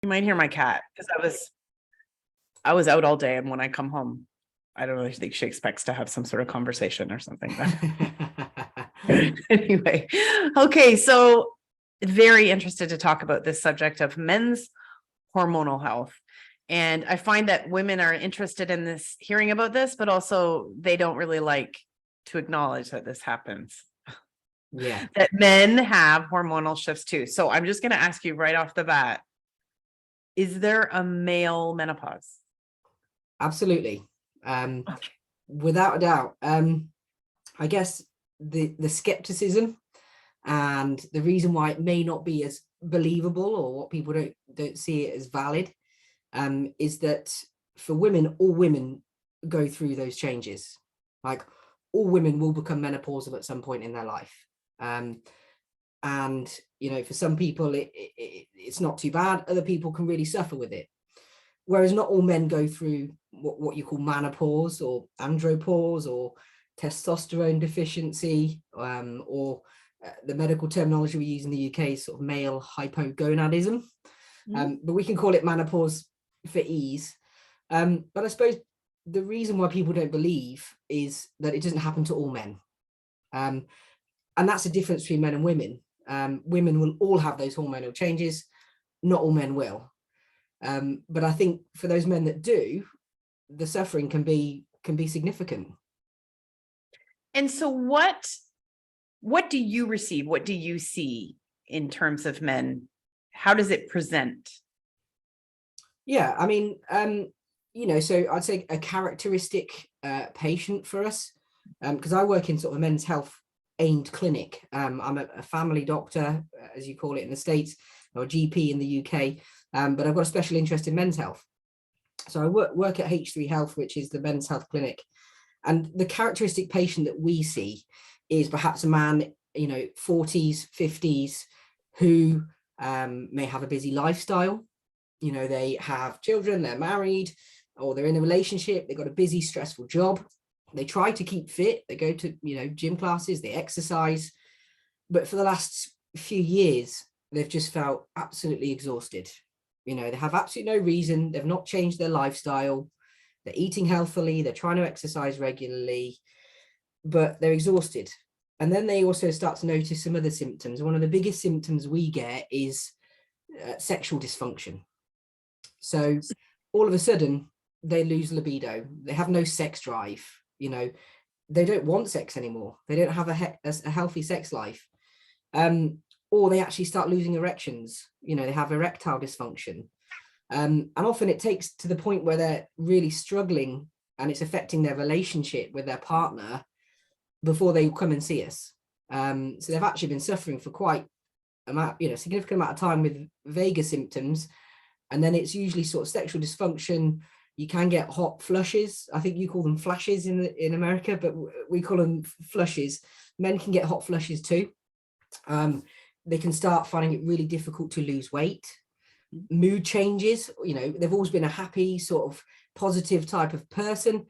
You might hear my cat because I was out all day, and when I come home, I don't really think she expects to have some sort of conversation or something. But anyway, okay, so very interested to talk about this subject of men's hormonal health. And I find that women are interested in this, hearing about this, but also they don't really like to acknowledge that this happens. Yeah. That men have hormonal shifts too. So I'm just going to ask you right off the bat, is there a male menopause? Absolutely. Okay. Without a doubt. I guess the skepticism and the reason why it may not be as believable, or what people don't see it as valid, is that for women, all women go through those changes. Like, all women will become menopausal at some point in their life. And for some people it's not too bad. Other people can really suffer with it. Whereas not all men go through what you call manopause or andropause or testosterone deficiency, or the medical terminology we use in the UK is sort of male hypogonadism. But we can call it menopause for ease. But I suppose the reason why people don't believe is that it doesn't happen to all men. And that's the difference between men and women. Women will all have those hormonal changes, not all men will. But I think for those men that do, the suffering can be significant. And so what do you receive? What do you see in terms of men? How does it present? Yeah, I mean, so I'd say a characteristic patient for us, because I work in sort of a men's health aimed clinic. I'm a family doctor, as you call it in the States, or a GP in the UK, but I've got a special interest in men's health. So I work at H3 Health, which is the men's health clinic. And the characteristic patient that we see is perhaps a man, 40s, 50s, who may have a busy lifestyle. They have children, they're married, or they're in a relationship, they've got a busy, stressful job. They try to keep fit, they go to, gym classes, they exercise. But for the last few years, they've just felt absolutely exhausted. They have absolutely no reason, they've not changed their lifestyle, they're eating healthily, they're trying to exercise regularly, but they're exhausted. And then they also start to notice some other symptoms. One of the biggest symptoms we get is sexual dysfunction. So all of a sudden, they lose libido, they have no sex drive, they don't want sex anymore, they don't have a healthy sex life, or they actually start losing erections, they have erectile dysfunction. And often it takes to the point where they're really struggling and it's affecting their relationship with their partner before they come and see us. So they've actually been suffering for quite significant amount of time with vaguer symptoms. And then it's usually sort of sexual dysfunction. You can get hot flushes. I think you call them flashes in America, but we call them flushes. Men can get hot flushes too. They can start finding it really difficult to lose weight. Mood changes, they've always been a happy, sort of positive type of person.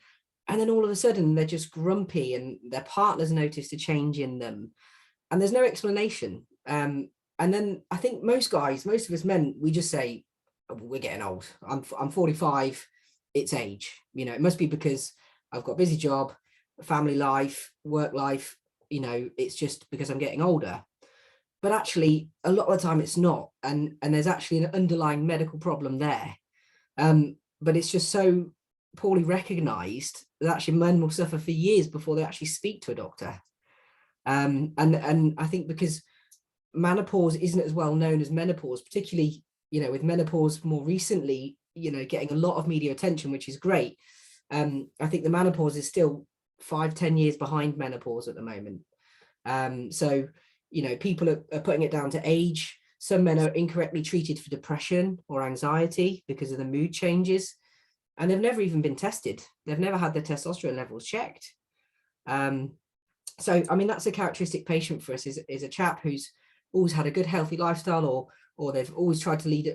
And then all of a sudden they're just grumpy and their partner's noticed a change in them. And there's no explanation. And then I think most of us men, we just say, oh, we're getting old. I'm 45. It's age. It must be because I've got a busy job, family life, work life. It's just because I'm getting older. But actually, a lot of the time it's not. And there's actually an underlying medical problem there. But it's just so poorly recognized that actually men will suffer for years before they actually speak to a doctor. And I think because menopause isn't as well known as menopause, particularly, with menopause more recently, getting a lot of media attention, which is great. I think the menopause is still 5-10 years behind menopause at the moment. So people are putting it down to age. Some men are incorrectly treated for depression or anxiety because of the mood changes, and they've never even been tested. They've never had their testosterone levels checked. So, I mean, that's a characteristic patient for us, is a chap who's always had a good, healthy lifestyle, or they've always tried to lead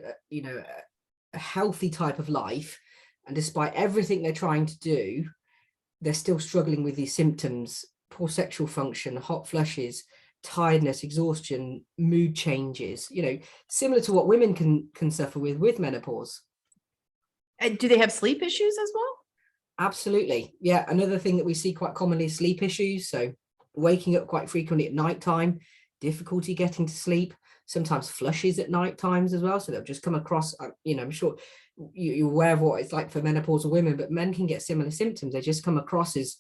a healthy type of life. And despite everything they're trying to do, they're still struggling with these symptoms: poor sexual function, hot flushes, tiredness, exhaustion, mood changes, similar to what women can suffer with menopause. Do they have sleep issues as well? Absolutely. Yeah. Another thing that we see quite commonly is sleep issues. So waking up quite frequently at nighttime, difficulty getting to sleep, sometimes flushes at night times as well. So they'll just come across, I'm sure you're aware of what it's like for menopausal women, but men can get similar symptoms. They just come across as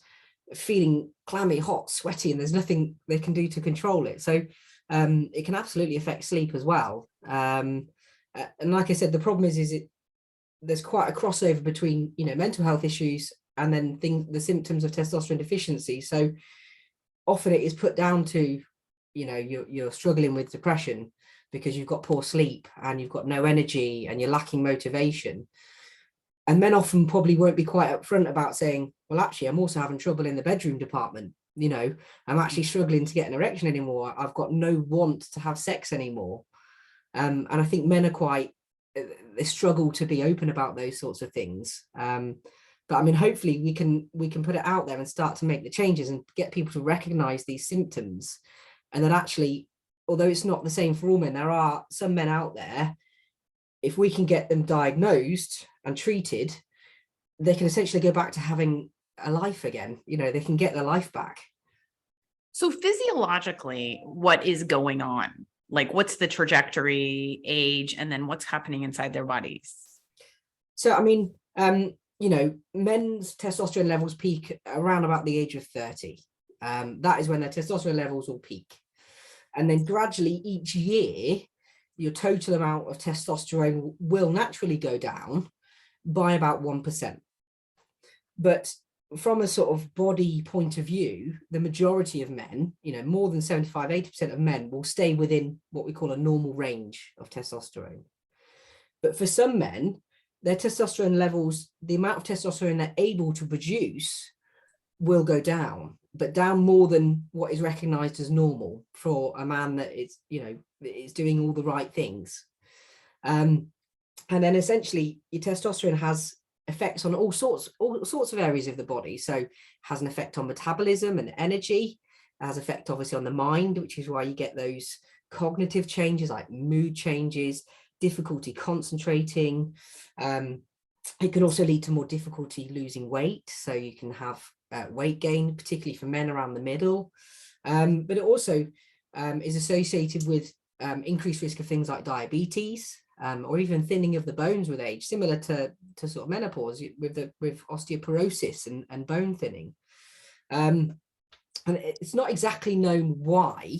feeling clammy, hot, sweaty, and there's nothing they can do to control it. So it can absolutely affect sleep as well. And like I said, the problem is there's quite a crossover between mental health issues and then the symptoms of testosterone deficiency. So often it is put down to you're struggling with depression because you've got poor sleep and you've got no energy and you're lacking motivation. And men often probably won't be quite upfront about saying, well, actually, I'm also having trouble in the bedroom department. I'm actually struggling to get an erection anymore. I've got no want to have sex anymore. And I think men are they struggle to be open about those sorts of things. But I mean, hopefully we can put it out there and start to make the changes and get people to recognize these symptoms. And that actually, although it's not the same for all men, there are some men out there, if we can get them diagnosed and treated, they can essentially go back to having a life again. They can get their life back. So physiologically, what is going on? Like, what's the trajectory, age, and then what's happening inside their bodies? So, I mean, men's testosterone levels peak around about the age of 30. That is when their testosterone levels will peak. And then gradually each year, your total amount of testosterone will naturally go down by about 1%. But from a sort of body point of view, the majority of men, more than 75, 80% of men will stay within what we call a normal range of testosterone. But for some men, their testosterone levels, the amount of testosterone they're able to produce will go down, but down more than what is recognized as normal for a man that is doing all the right things. And then essentially your testosterone has effects on all sorts of areas of the body. So it has an effect on metabolism and energy. It has effect obviously on the mind, which is why you get those cognitive changes like mood changes, difficulty concentrating. It can also lead to more difficulty losing weight. So you can have weight gain, particularly for men around the middle. But it also is associated with increased risk of things like diabetes, or even thinning of the bones with age, similar to sort of menopause with osteoporosis and bone thinning. And it's not exactly known why,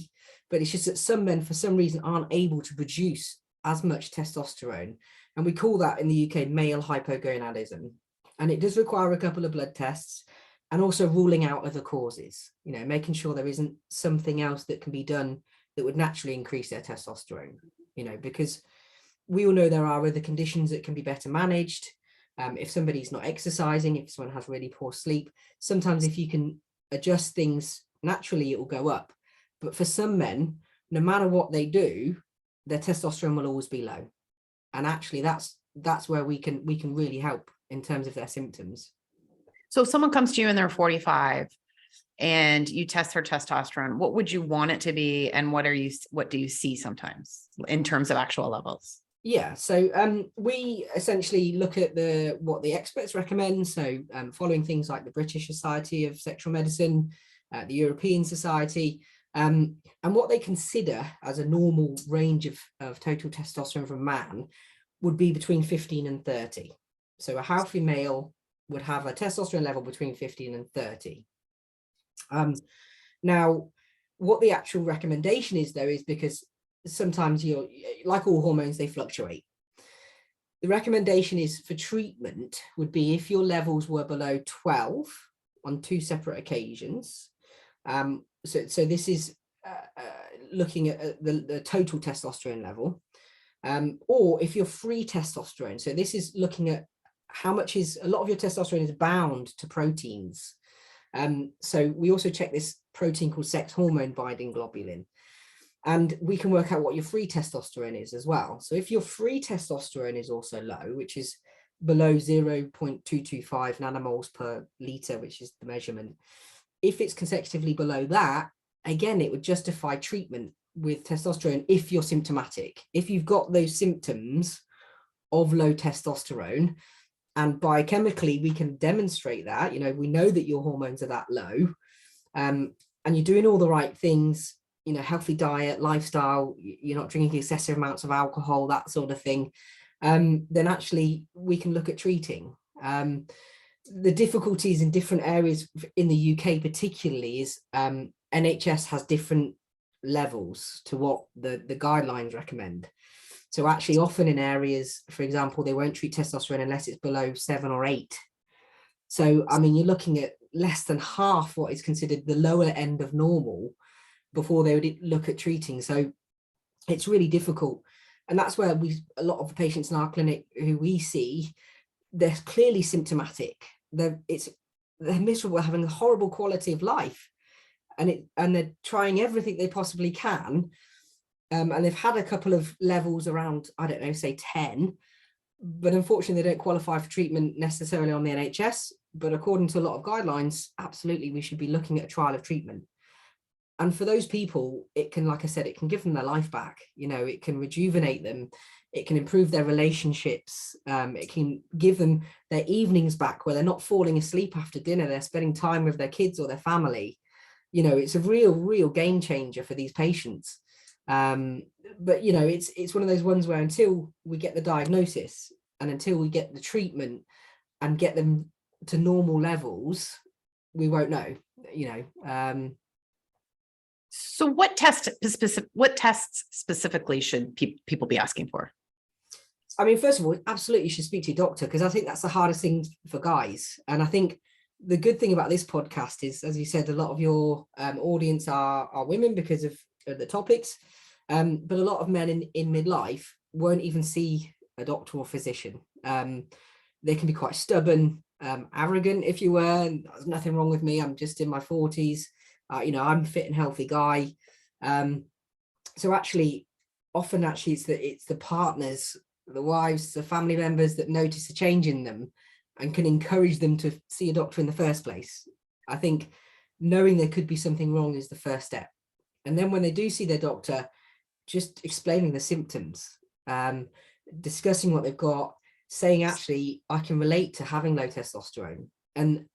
but it's just that some men, for some reason, aren't able to produce as much testosterone. And we call that in the UK male hypogonadism. And it does require a couple of blood tests and also ruling out other causes, making sure there isn't something else that can be done that would naturally increase their testosterone, because we all know there are other conditions that can be better managed. If somebody's not exercising, if someone has really poor sleep, sometimes if you can adjust things naturally, it will go up. But for some men, no matter what they do, their testosterone will always be low. And actually that's where we can really help in terms of their symptoms. So if someone comes to you and they're 45 and you test their testosterone, what would you want it to be? And what do you see sometimes in terms of actual levels? Yeah, so we essentially look at what the experts recommend. So following things like the British Society of Sexual Medicine, the European Society, and what they consider as a normal range of total testosterone for a man would be between 15 and 30. So a healthy male would have a testosterone level between 15 and 30. Now, what the actual recommendation is, though, is because sometimes you're like all hormones, they fluctuate. The recommendation is for treatment would be if your levels were below 12 on 2 separate occasions. So this is looking at the total testosterone level, or if you're free testosterone. So this is looking at how much a lot of your testosterone is bound to proteins. So we also check this protein called sex hormone binding globulin. And we can work out what your free testosterone is as well. So if your free testosterone is also low, which is below 0.225 nanomoles per liter, which is the measurement, if it's consecutively below that, again, it would justify treatment with testosterone if you're symptomatic. If you've got those symptoms of low testosterone, and biochemically we can demonstrate that, we know that your hormones are that low, and you're doing all the right things, healthy diet, lifestyle, you're not drinking excessive amounts of alcohol, that sort of thing, then actually we can look at treating. The difficulties in different areas in the UK particularly is NHS has different levels to what the guidelines recommend. So actually often in areas, for example, they won't treat testosterone unless it's below 7 or 8. So, I mean, you're looking at less than half what is considered the lower end of normal before they would look at treating. So it's really difficult. And that's where a lot of the patients in our clinic who we see, they're clearly symptomatic. They're miserable, having a horrible quality of life. And they're trying everything they possibly can. And they've had a couple of levels around, I don't know, say 10, but unfortunately they don't qualify for treatment necessarily on the NHS. But according to a lot of guidelines, absolutely, we should be looking at a trial of treatment. And for those people, it can, like I said, it can give them their life back. It can rejuvenate them. It can improve their relationships. It can give them their evenings back where they're not falling asleep after dinner. They're spending time with their kids or their family. It's a real game changer for these patients. But it's one of those ones where until we get the diagnosis and until we get the treatment and get them to normal levels, we won't know. So what tests specifically should people be asking for? I mean, first of all, absolutely you should speak to your doctor, because I think that's the hardest thing for guys. And I think the good thing about this podcast is, as you said, a lot of your audience are women because of the topics. But a lot of men in midlife won't even see a doctor or physician. They can be quite stubborn, arrogant, if you were. And there's nothing wrong with me. I'm just in my 40s. I'm a fit and healthy guy. So actually, often it's the partners, the wives, the family members that notice a change in them and can encourage them to see a doctor in the first place. I think knowing there could be something wrong is the first step. And then when they do see their doctor, just explaining the symptoms, discussing what they've got, saying, actually, I can relate to having low testosterone. And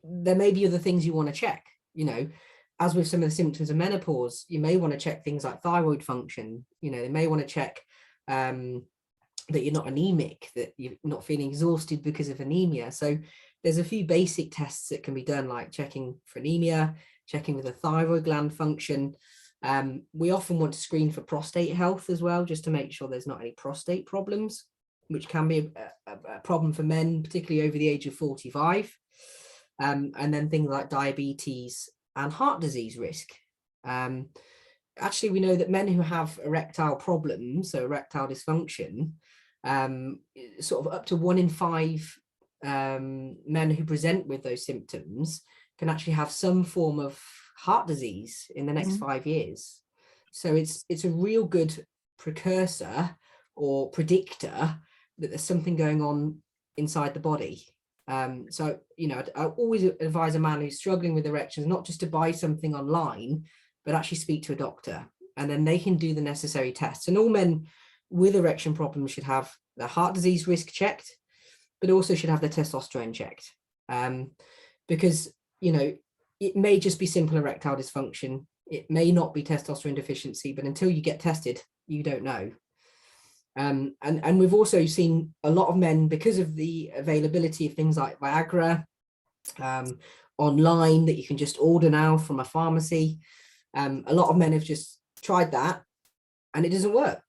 there may be other things you want to check, as with some of the symptoms of menopause, you may want to check things like thyroid function. They may want to check that you're not anemic, that you're not feeling exhausted because of anemia. So there's a few basic tests that can be done, like checking for anemia, checking with the thyroid gland function. We often want to screen for prostate health as well, just to make sure there's not any prostate problems, which can be a problem for men, particularly over the age of 45. And then things like diabetes and heart disease risk. Actually, we know that men who have erectile problems, so erectile dysfunction, sort of up to 1 in 5 men who present with those symptoms can actually have some form of heart disease in the next 5 years. So it's a real good precursor or predictor that there's something going on inside the body. So I always advise a man who's struggling with erections not just to buy something online, but actually speak to a doctor, and then they can do the necessary tests. And all men with erection problems should have their heart disease risk checked, but also should have their testosterone checked, because it may just be simple erectile dysfunction. It may not be testosterone deficiency, but until you get tested, you don't know. And we've also seen a lot of men, because of the availability of things like Viagra online that you can just order now from a pharmacy. A lot of men have just tried that and it doesn't work.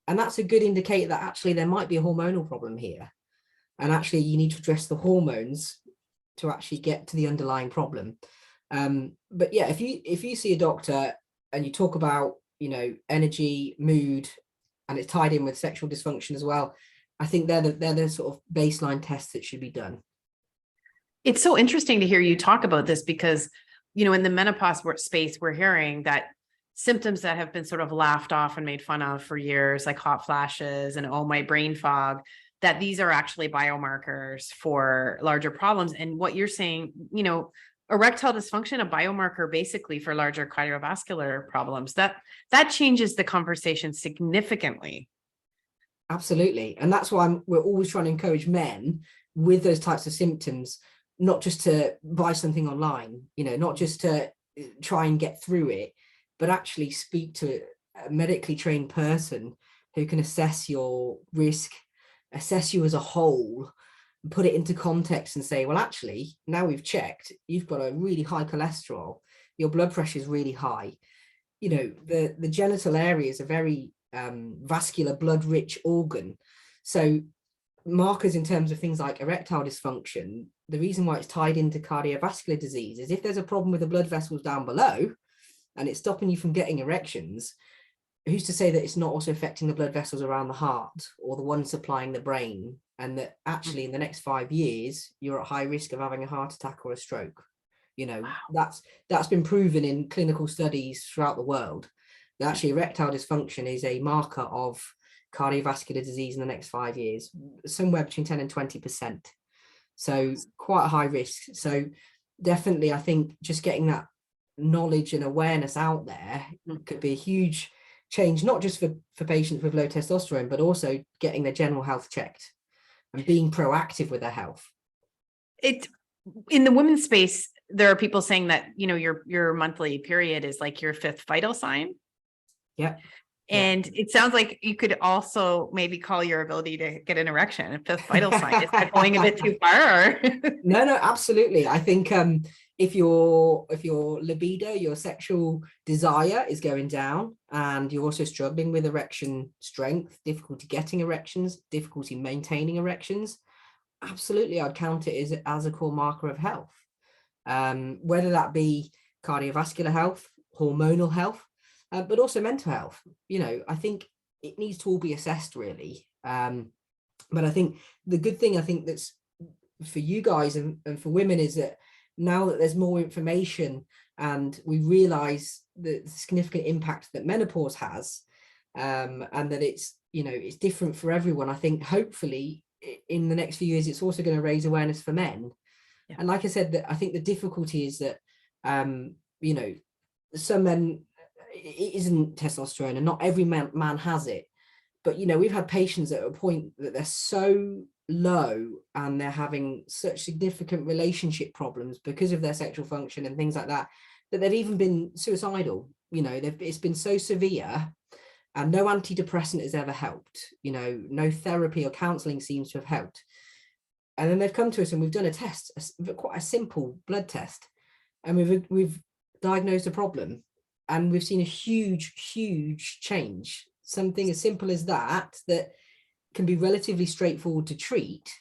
And that's a good indicator that actually there might be a hormonal problem here. And actually you need to address the hormones to actually get to the underlying problem. But yeah, if you see a doctor and you talk about, energy, mood, and it's tied in with sexual dysfunction as well, I think they're the sort of baseline tests that should be done. It's so interesting to hear you talk about this because, in the menopause space, we're hearing that symptoms that have been sort of laughed off and made fun of for years, like hot flashes and, oh, my brain fog, that these are actually biomarkers for larger problems. And what you're saying, erectile dysfunction a biomarker basically for larger cardiovascular problems? That changes the conversation significantly. Absolutely. And that's why we're always trying to encourage men with those types of symptoms, not just to buy something online, not just to try and get through it, but actually speak to a medically trained person who can assess your risk, assess you as a whole, put it into context and say, well, actually, now we've checked, you've got a really high cholesterol, your blood pressure is really high. The genital area is a very vascular, blood rich organ. So markers in terms of things like erectile dysfunction, the reason why it's tied into cardiovascular disease is if there's a problem with the blood vessels down below and it's stopping you from getting erections, who's to say that it's not also affecting the blood vessels around the heart or the one supplying the brain, and that actually in the next 5 years you're at high risk of having a heart attack or a stroke. Wow. That's been proven in clinical studies throughout the world. That actually erectile dysfunction is a marker of cardiovascular disease in the next 5 years, somewhere between 10 and 20%. So quite a high risk. So definitely, I think just getting that knowledge and awareness out there could be a huge change, not just for patients with low testosterone, but also getting their general health checked and being proactive with their health. In the women's space, there are people saying that, your monthly period is like your fifth vital sign. Yeah. And it sounds like you could also maybe call your ability to get an erection a fifth vital sign. Is that going a bit too far? Or? No, absolutely. I think if your libido, your sexual desire is going down, and you're also struggling with erection strength, difficulty getting erections, difficulty maintaining erections, absolutely, I'd count it as a core marker of health. Whether that be cardiovascular health, hormonal health, but also mental health. I think it needs to all be assessed really. But I think the good thing, I think that's for you guys and for women, is that now that there's more information and we realize the significant impact that menopause has, and that it's different for everyone, I think hopefully in the next few years it's also going to raise awareness for men. Yeah. And like I said, that I think the difficulty is that some men, it isn't testosterone, and not every man has it. But we've had patients at a point that they're so low and they're having such significant relationship problems because of their sexual function and things like that, that they've even been suicidal. It's been so severe, and no antidepressant has ever helped. No therapy or counseling seems to have helped. And then they've come to us and we've done a test, quite a simple blood test, and we've diagnosed a problem, and we've seen a huge change. Something as simple as that can be relatively straightforward to treat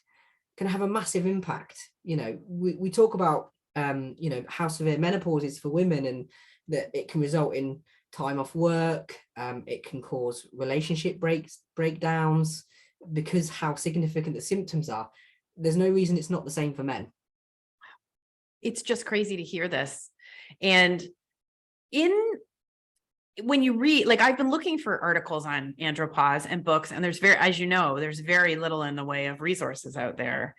can have a massive impact. We talk about how severe menopause is for women, and that it can result in time off work. It can cause relationship breakdowns because how significant the symptoms are. There's no reason it's not the same for men. It's just crazy to hear this. And when you read, like, I've been looking for articles on andropause and books, and there's very little in the way of resources out there.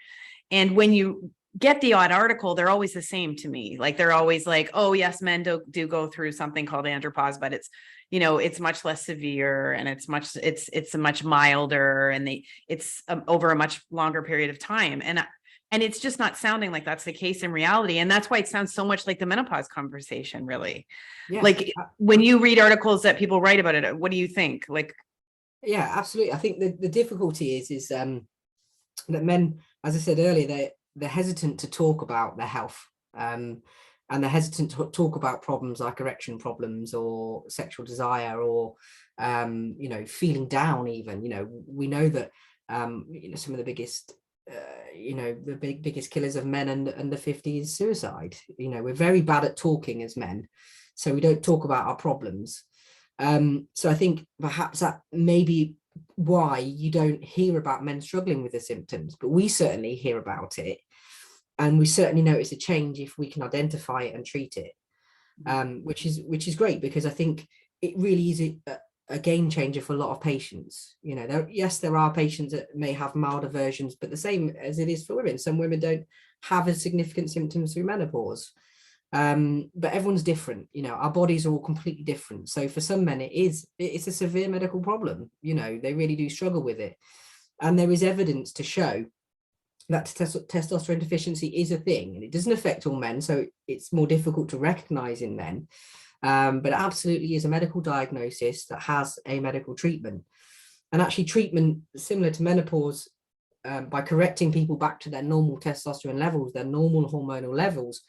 And when you get the odd article, they're always the same to me. Like, they're always like, oh yes, men do go through something called andropause, but it's, it's much less severe, and it's a much milder, and it's over a much longer period of time. And it's just not sounding like that's the case in reality. And that's why it sounds so much like the menopause conversation, really. Yeah. Like, when you read articles that people write about it, what do you think? Like, yeah, absolutely. I think the difficulty is that men, as I said earlier, they're hesitant to talk about their health, and they're hesitant to talk about problems like erection problems or sexual desire, or feeling down even. We know that some of the biggest biggest killers of men under 50 is suicide. We're very bad at talking as men, so we don't talk about our problems. So I think perhaps that may be why you don't hear about men struggling with the symptoms, but we certainly hear about it, and we certainly notice a change if we can identify it and treat it, which is great, because I think it really is a game changer for a lot of patients. There are patients that may have milder versions, but the same as it is for women, some women don't have as significant symptoms through menopause. But everyone's different, our bodies are all completely different. So for some men, it's a severe medical problem. They really do struggle with it. And there is evidence to show that testosterone deficiency is a thing, and it doesn't affect all men, so it's more difficult to recognize in men. But it absolutely is a medical diagnosis that has a medical treatment. And actually treatment similar to menopause, by correcting people back to their normal testosterone levels, their normal hormonal levels,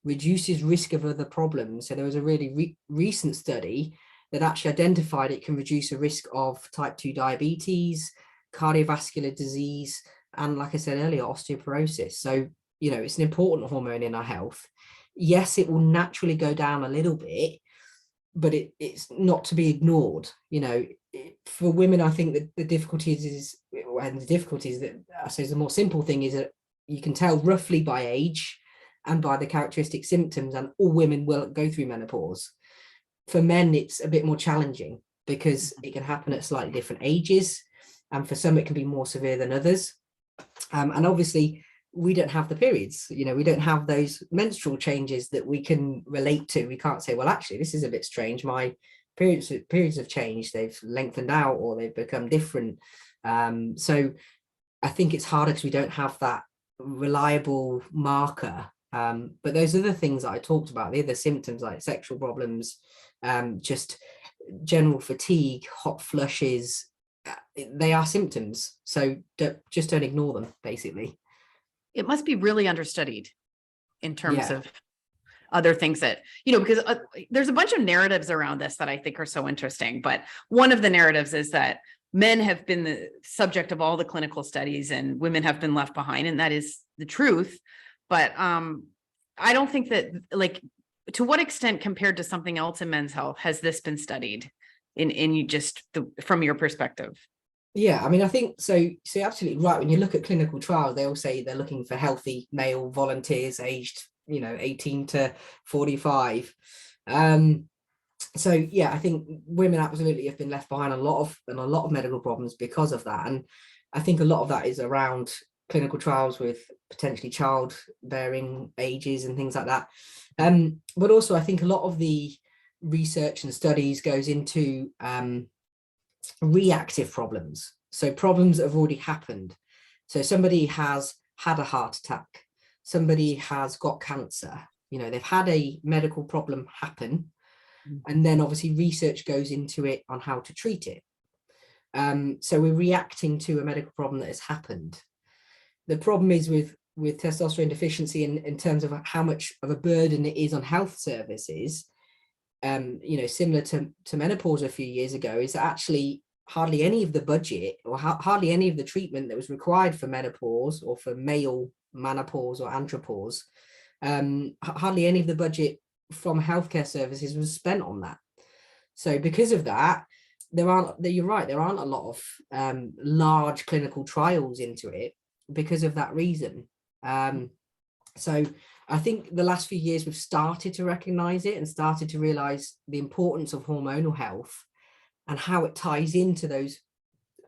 reduces risk of other problems. So there was a really recent study that actually identified it can reduce a risk of type 2 diabetes, cardiovascular disease, and like I said earlier, osteoporosis. So, it's an important hormone in our health. Yes, it will naturally go down a little bit, but it's not to be ignored. For women, I think that the difficulties that I suppose the more simple thing is that you can tell roughly by age and by the characteristic symptoms, and all women will go through menopause. For men, it's a bit more challenging because it can happen at slightly different ages, and for some it can be more severe than others. And obviously we don't have the periods, we don't have those menstrual changes that we can relate to. We can't say, well, actually, this is a bit strange. My periods have changed. They've lengthened out or they've become different. So I think it's harder because we don't have that reliable marker. But those other things that I talked about, the other symptoms like sexual problems, just general fatigue, hot flushes, they are symptoms. So just don't ignore them, basically. It must be really understudied in terms of other things that, because there's a bunch of narratives around this that I think are so interesting. But one of the narratives is that men have been the subject of all the clinical studies and women have been left behind. And that is the truth. But I don't think that, to what extent compared to something else in men's health has this been studied from your perspective? Yeah, I mean, I think so. So you're absolutely right. When you look at clinical trials, they all say they're looking for healthy male volunteers aged, 18 to 45. So yeah, I think women absolutely have been left behind a lot of medical problems because of that. And I think a lot of that is around clinical trials with potentially childbearing ages and things like that. But also I think a lot of the research and studies goes into reactive problems. So problems that have already happened. So somebody has had a heart attack, somebody has got cancer, they've had a medical problem happen, and then obviously research goes into it on how to treat it. So we're reacting to a medical problem that has happened. The problem is with testosterone deficiency in terms of how much of a burden it is on health services, similar to menopause a few years ago, is actually hardly any of the budget or hardly any of the treatment that was required for menopause or for male menopause or andropause, hardly any of the budget from healthcare services was spent on that. So because of that, you're right, there aren't a lot of large clinical trials into it because of that reason. So I think the last few years we've started to recognize it and started to realize the importance of hormonal health and how it ties into those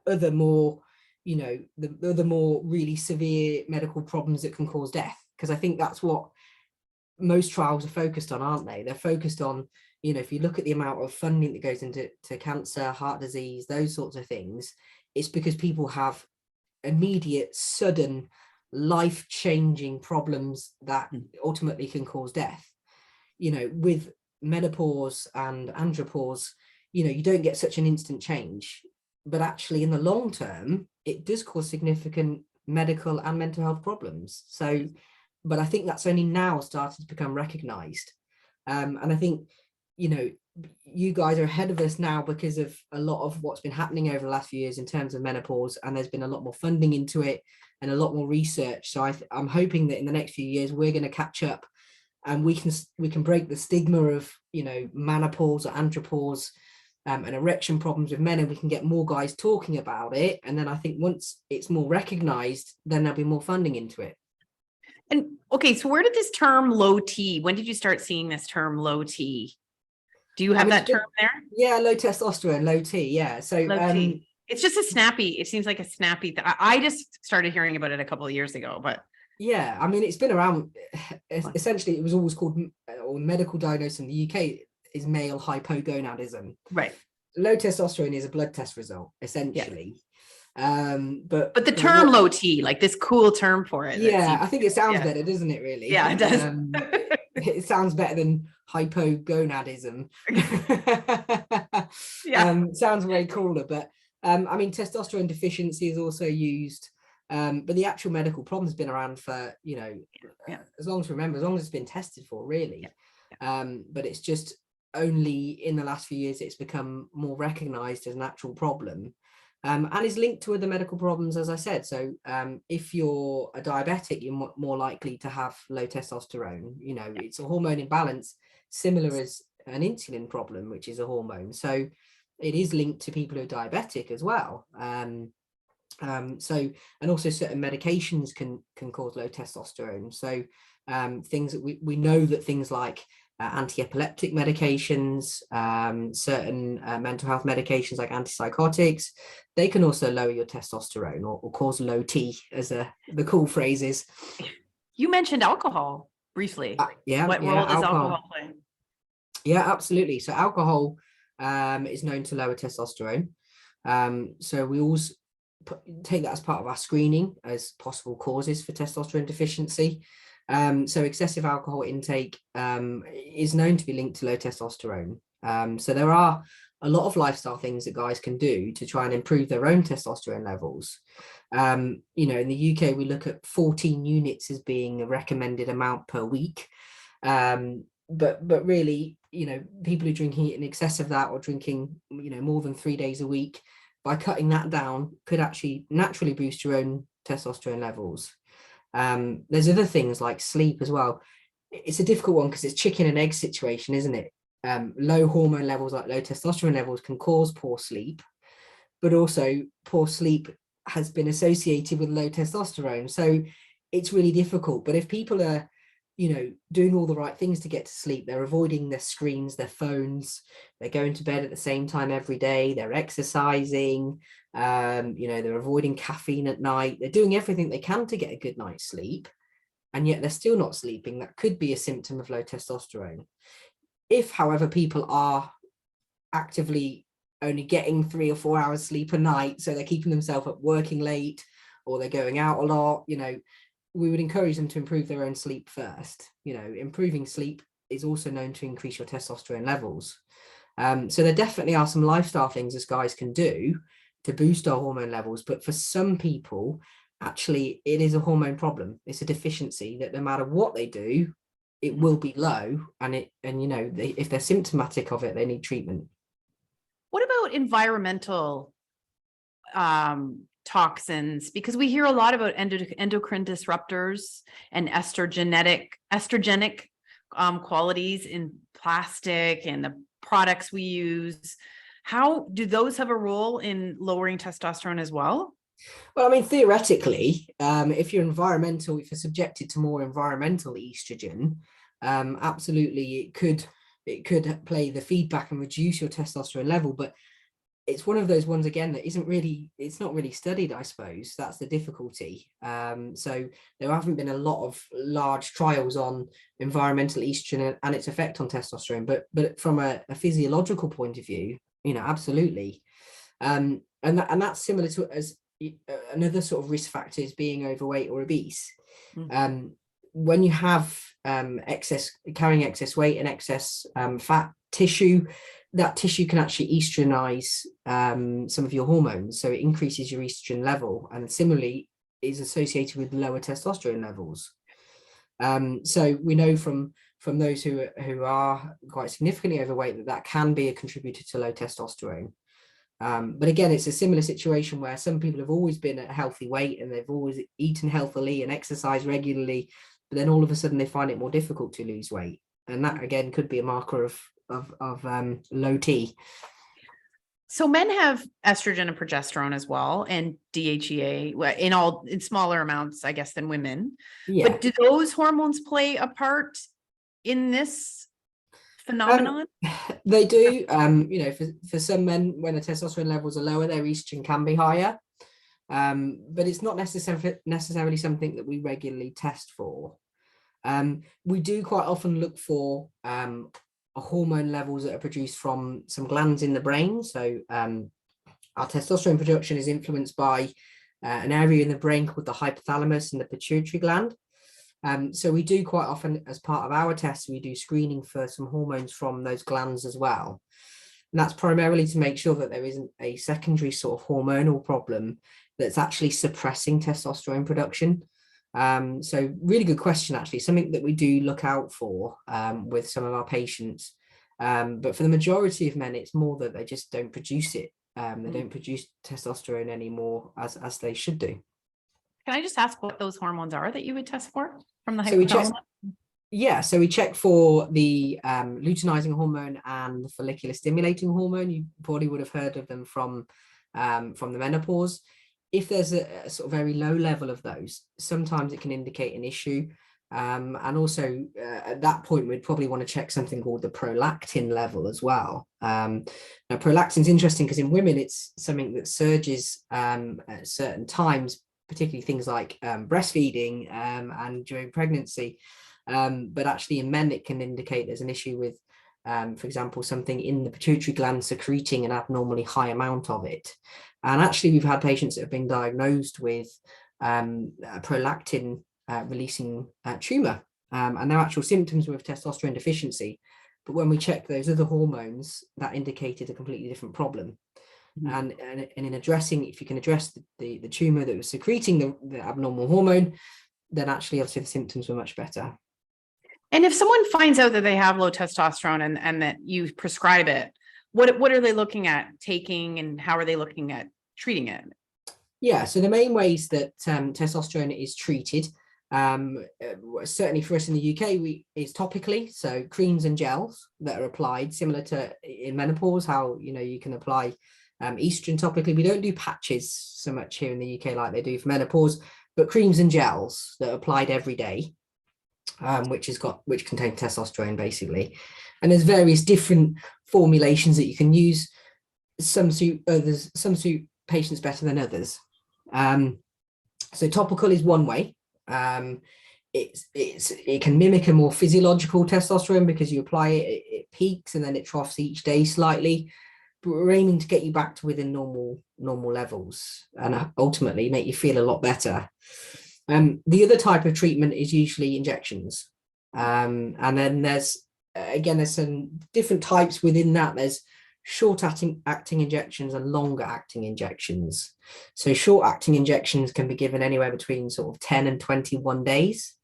other more, the other more really severe medical problems that can cause death. Because I think that's what most trials are focused on, aren't they? They're focused on, if you look at the amount of funding that goes into cancer, heart disease, those sorts of things, it's because people have immediate, sudden, life-changing problems that ultimately can cause death. With menopause and andropause, you don't get such an instant change, but actually in the long term, it does cause significant medical and mental health problems. So, but I think that's only now started to become recognized. And I think, you guys are ahead of us now because of a lot of what's been happening over the last few years in terms of menopause, and there's been a lot more funding into it and a lot more research. So I'm hoping that in the next few years we're going to catch up and we can break the stigma of menopause or andropause and erection problems with men, and we can get more guys talking about it. And then I think once it's more recognized, then there'll be more funding into it. And okay, so where did this term low T, when did you start seeing this term low T? Do you have that term there? Yeah, low testosterone, low T. Yeah. So low T. It's just it seems like a snappy. I just started hearing about it a couple of years ago, but Yeah, I mean, it's been around. Essentially, it was always called, or medical diagnosis in the UK is male hypogonadism. Right. Low testosterone is a blood test result, Yeah. essentially. But the term low T, like this cool term for it. That Yeah, seems, I think it sounds yeah. better, doesn't it? Really? Yeah, it does. It sounds better than hypogonadism. Yeah. Sounds way cooler, but I mean, testosterone deficiency is also used. But the actual medical problem has been around for, Yeah. as long as we remember, as long as it's been tested for, really. Yeah. But it's just only in the last few years it's become more recognized as an actual problem. And is linked to other medical problems, as I said. So if you're a diabetic, you're more likely to have low testosterone. It's a hormone imbalance, similar as an insulin problem, which is a hormone. So it is linked to people who are diabetic as well. So, and also certain medications can cause low testosterone. So things that we know that things like anti-epileptic medications, certain mental health medications like antipsychotics, they can also lower your testosterone or cause low T, as the cool phrase is. You mentioned alcohol briefly. What role does alcohol play? Yeah, absolutely. So alcohol is known to lower testosterone. So we always take that as part of our screening as possible causes for testosterone deficiency. So excessive alcohol intake is known to be linked to low testosterone. So there are a lot of lifestyle things that guys can do to try and improve their own testosterone levels. In the UK, we look at 14 units as being a recommended amount per week. But really, people who are drinking in excess of that or drinking, more than 3 days a week, by cutting that down, could actually naturally boost your own testosterone levels. There's other things like sleep as well. It's a difficult one because it's chicken and egg situation, isn't it? Low hormone levels, like low testosterone levels, can cause poor sleep, but also poor sleep has been associated with low testosterone. So it's really difficult. But if people are, doing all the right things to get to sleep, they're avoiding their screens, their phones, they're going to bed at the same time every day, they're exercising, they're avoiding caffeine at night, they're doing everything they can to get a good night's sleep, and yet they're still not sleeping, that could be a symptom of low testosterone. If, however, people are actively only getting 3 or 4 hours sleep a night, so they're keeping themselves up working late, or they're going out a lot, we would encourage them to improve their own sleep first. Improving sleep is also known to increase your testosterone levels. So there definitely are some lifestyle things as guys can do to boost our hormone levels. But for some people, actually, it is a hormone problem. It's a deficiency that no matter what they do, it will be low. If they're symptomatic of it, they need treatment. What about environmental toxins? Because we hear a lot about endocrine disruptors and estrogenic qualities in plastic and the products we use. How do those have a role in lowering testosterone as well? Well, I mean, theoretically, if you're subjected to more environmental estrogen, absolutely, it could play the feedback and reduce your testosterone level. But it's one of those ones, again, that it's not really studied, I suppose. That's the difficulty. So there haven't been a lot of large trials on environmental estrogen and its effect on testosterone. But from a physiological point of view, absolutely. And that's similar to as another sort of risk factor is being overweight or obese. When you have carrying excess weight and excess fat tissue, that tissue can actually estrogenize some of your hormones, so it increases your estrogen level, and similarly is associated with lower testosterone levels. So we know from those who are quite significantly overweight that can be a contributor to low testosterone. But again, it's a similar situation where some people have always been at a healthy weight and they've always eaten healthily and exercised regularly, but then all of a sudden they find it more difficult to lose weight. And that, again, could be a marker of low T. So men have estrogen and progesterone as well, and DHEA in smaller amounts, I guess, than women. Yeah. But do those hormones play a part in this phenomenon? They do. For some men, when the testosterone levels are lower, their estrogen can be higher. but it's not necessarily something that we regularly test for. We do quite often look for hormone levels that are produced from some glands in the brain. So our testosterone production is influenced by an area in the brain called the hypothalamus and the pituitary gland. So we do quite often, as part of our tests, we do screening for some hormones from those glands as well. And that's primarily to make sure that there isn't a secondary sort of hormonal problem that's actually suppressing testosterone production. So really good question, actually, something that we do look out for with some of our patients. But for the majority of men, it's more that they just don't produce it. They don't produce testosterone anymore as they should do. Can I just ask what those hormones are that you would test for from the So we check, hypothalamus? so we check for the luteinizing hormone and the follicular stimulating hormone. You probably would have heard of them from the menopause. If there's a sort of very low level of those, sometimes it can indicate an issue. And also at that point, we'd probably want to check something called the prolactin level as well. Now, prolactin is interesting because in women, it's something that surges at certain times, particularly things like breastfeeding and during pregnancy. But actually in men, it can indicate there's an issue with, for example, something in the pituitary gland secreting an abnormally high amount of it. And actually, we've had patients that have been diagnosed with prolactin releasing tumor, and their actual symptoms were of testosterone deficiency. But when we checked those other hormones, that indicated a completely different problem. And in addressing, if you can address the tumor that was secreting the abnormal hormone, then actually obviously the symptoms were much better. And if someone finds out that they have low testosterone and that you prescribe it, what are they looking at taking, and how are they looking at treating it? Yeah, so the main ways that testosterone is treated, certainly for us in the UK, is topically, so creams and gels that are applied, similar to in menopause, how you can apply estrogen topically. We don't do patches so much here in the UK like they do for menopause, but creams and gels that are applied every day, which contain testosterone basically. And there's various different formulations that you can use. Some suit others, some suit patients better than others. So topical is one way. It can mimic a more physiological testosterone because you apply it, it peaks and then it troughs each day slightly. But we're aiming to get you back to within normal levels and ultimately make you feel a lot better. The other type of treatment is usually injections. And then there's some different types within that. There's short acting injections and longer acting injections. So short acting injections can be given anywhere between sort of 10 and 21 days.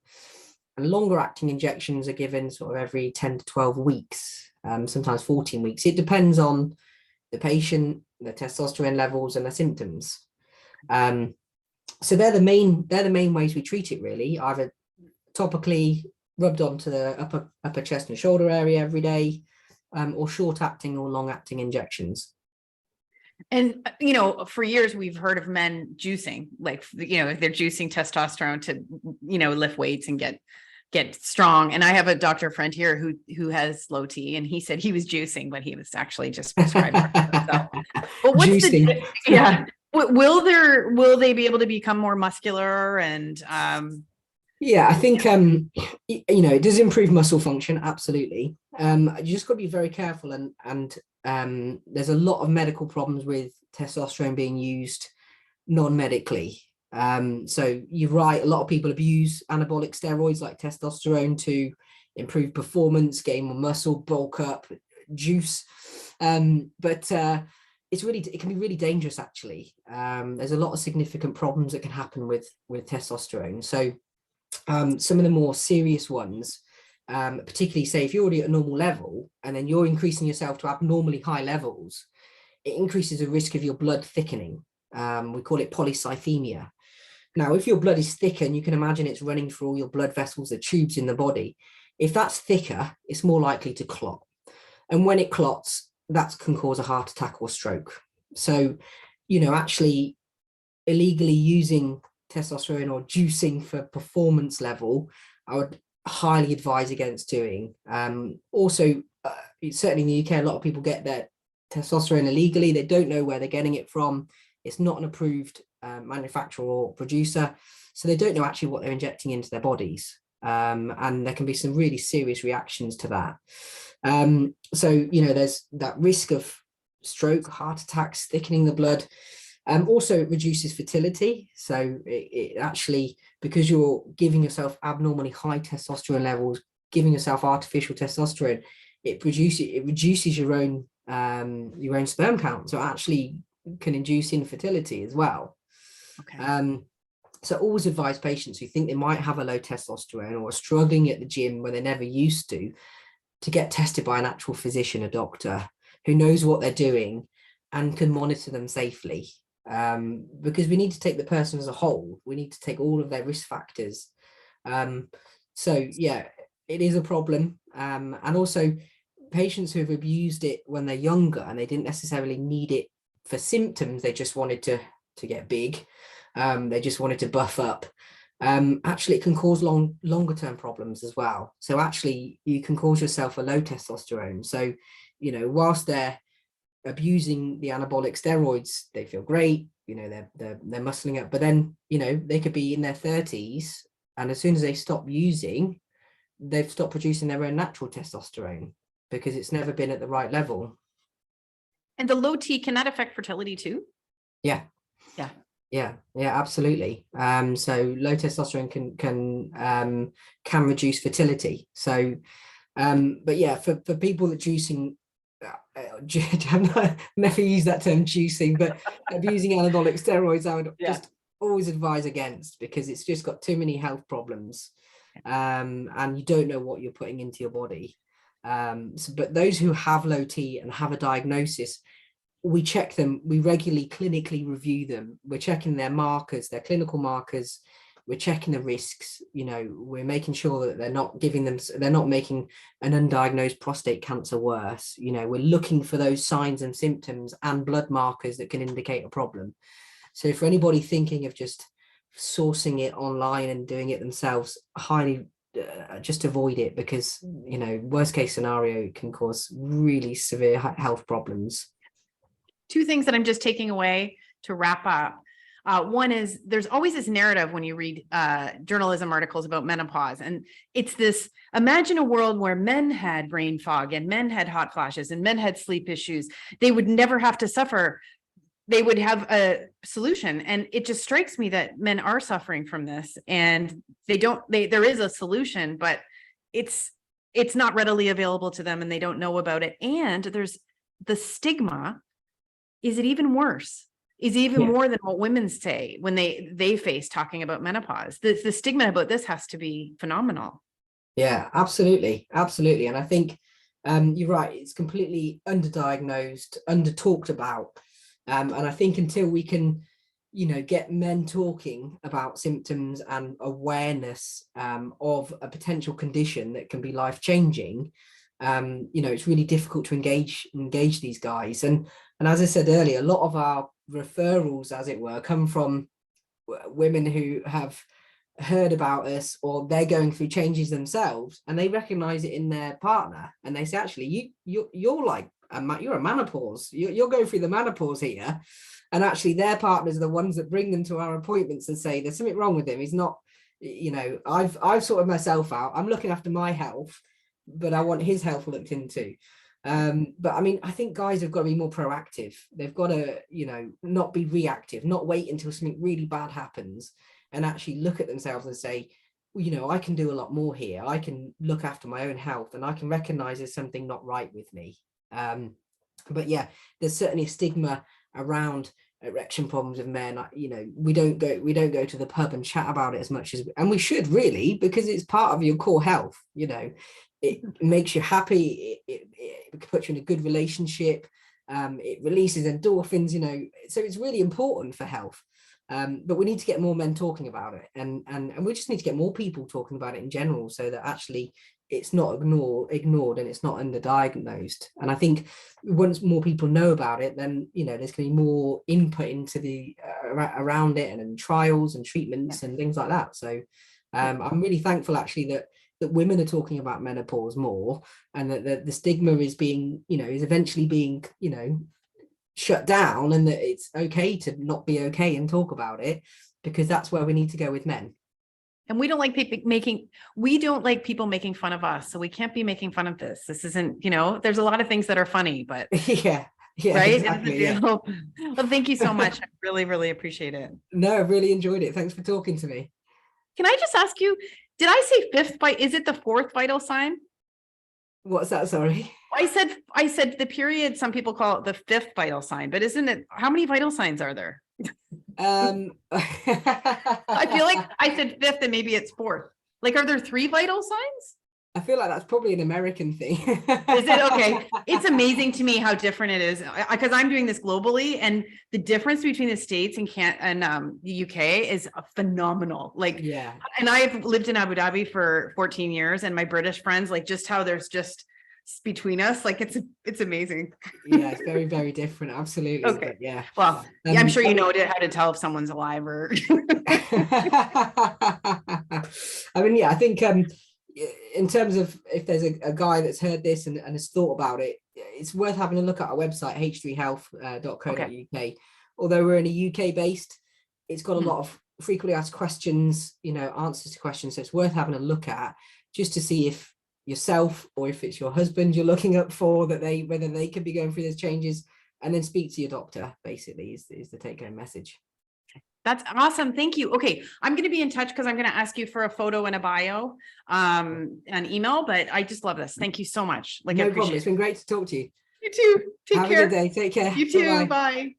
And longer acting injections are given sort of every 10 to 12 weeks, sometimes 14 weeks. It depends on the patient, the testosterone levels and the symptoms. So they're the main ways we treat it, really, either topically rubbed onto the upper chest and shoulder area every day, or short acting or long acting injections. And for years we've heard of men juicing, like if they're juicing testosterone to lift weights and get strong. And I have a doctor friend here who has low T, and he said he was juicing, but he was actually just prescribed. But what's juicing? Will they be able to become more muscular and yeah, I think it does improve muscle function, absolutely. You just got to be very careful, and there's a lot of medical problems with testosterone being used non-medically. So you're right, a lot of people abuse anabolic steroids like testosterone to improve performance, gain more muscle, bulk up, juice. But it can be really dangerous, actually. There's a lot of significant problems that can happen with testosterone. So some of the more serious ones, particularly say if you're already at a normal level and then you're increasing yourself to abnormally high levels, it increases the risk of your blood thickening. We call it polycythemia. Now, if your blood is thicker, and you can imagine it's running through all your blood vessels, the tubes in the body, if that's thicker, it's more likely to clot. And when it clots, that can cause a heart attack or stroke. So, actually illegally using testosterone or juicing for performance level, I would highly advise against doing. Also, certainly in the UK, a lot of people get their testosterone illegally. They don't know where they're getting it from. It's not an approved manufacturer or producer, so they don't know actually what they're injecting into their bodies, and there can be some really serious reactions to that. So there's that risk of stroke, heart attacks, thickening the blood. Also, it reduces fertility. So it actually, because you're giving yourself abnormally high testosterone levels, giving yourself artificial testosterone, it reduces your own sperm count. So it actually can induce infertility as well. Okay. So always advise patients who think they might have a low testosterone or are struggling at the gym where they never used to get tested by an actual physician, a doctor who knows what they're doing and can monitor them safely. Because we need to take the person as a whole. We need to take all of their risk factors. So yeah, it is a problem. And also patients who have abused it when they're younger and they didn't necessarily need it for symptoms, they just wanted to get big. They just wanted to buff up. Actually, it can cause longer term problems as well. So actually, you can cause yourself a low testosterone. So, whilst they're abusing the anabolic steroids, they feel great. They're muscling up, but then they could be in their 30s, and as soon as they stop using, they've stopped producing their own natural testosterone because it's never been at the right level. And the low T, can that affect fertility too? Yeah. Yeah, absolutely. So low testosterone can reduce fertility. So, but yeah, for people that juicing, I've never used that term juicing, but abusing anabolic steroids, I would just always advise against, because it's just got too many health problems, and you don't know what you're putting into your body. But those who have low T and have a diagnosis, we check them, we regularly clinically review them. We're checking their markers, their clinical markers. We're checking the risks. We're making sure that they're not making an undiagnosed prostate cancer worse. We're looking for those signs and symptoms and blood markers that can indicate a problem. So for anybody thinking of just sourcing it online and doing it themselves, highly just avoid it, because worst case scenario can cause really severe health problems. Two things that I'm just taking away to wrap up. One is, there's always this narrative when you read journalism articles about menopause, and it's this: imagine a world where men had brain fog and men had hot flashes and men had sleep issues. They would never have to suffer. They would have a solution. And it just strikes me that men are suffering from this, and there is a solution, but it's not readily available to them, and they don't know about it. And there's the stigma. Is it even worse? Is it even more than what women say when they face talking about menopause? The stigma about this has to be phenomenal. Yeah, absolutely. And I think you're right. It's completely underdiagnosed, under talked about. And I think until we can, get men talking about symptoms and awareness of a potential condition that can be life-changing, it's really difficult to engage these guys. And as I said earlier, a lot of our referrals, as it were, come from women who have heard about us, or they're going through changes themselves, and they recognize it in their partner, and they say, actually, you're like you're a menopause. You're going through the menopause here, and actually their partners are the ones that bring them to our appointments and say, there's something wrong with him. He's not, I've sorted myself out. I'm looking after my health, but I want his health looked into. But I mean, I think guys have got to be more proactive. They've got to, not be reactive, not wait until something really bad happens, and actually look at themselves and say, I can do a lot more here. I can look after my own health, and I can recognize there's something not right with me. But yeah, there's certainly a stigma around erection problems of men. We don't go to the pub and chat about it as much as, and we should really, because it's part of your core health. It makes you happy. It puts you in a good relationship. It releases endorphins, so it's really important for health. But we need to get more men talking about it, and we just need to get more people talking about it in general, so that actually it's not ignored and it's not underdiagnosed. And I think once more people know about it, then there's going to be more input into the around it, and trials and treatments and things like that. So I'm really thankful actually that women are talking about menopause more, and that the stigma is being, is eventually being, shut down, and that it's okay to not be okay and talk about it, because that's where we need to go with men. And we don't like people making fun of us. So we can't be making fun of this. This isn't, there's a lot of things that are funny, but Yeah, right. exactly. Yeah. Well, thank you so much. I really, really appreciate it. No, I really enjoyed it. Thanks for talking to me. Can I just ask you, did I say is it the fourth vital sign? What's that? Sorry. I said the period, some people call it the fifth vital sign, but isn't it, how many vital signs are there? I feel like I said fifth and maybe it's fourth. Like, are there 3 vital signs? I feel like that's probably an American thing. Is it? Okay. It's amazing to me how different it is, because I'm doing this globally, and the difference between the States and the UK is phenomenal. Like, Yeah. And I've lived in Abu Dhabi for 14 years, and my British friends, like, just how there's just between us, like, it's amazing. Yeah, it's very, very different. Absolutely. Okay. But yeah. Well, yeah, I'm sure you know how to tell if someone's alive or. I mean, yeah, I think in terms of if there's a guy that's heard this and has thought about it, it's worth having a look at our website, h3health.co.uk. Okay. Although we're in a UK based, it's got a lot of frequently asked questions, answers to questions. So it's worth having a look at, just to see if yourself or if it's your husband you're looking up for, whether they could be going through those changes, and then speak to your doctor, basically, is the take home message. That's awesome. Thank you. Okay. I'm going to be in touch because I'm going to ask you for a photo and a bio, an email, but I just love this. Thank you so much. Like, No I appreciate problem. It's been great to talk to you. You too. Take care. Have a good day. Take care. You too. Bye-bye. Bye.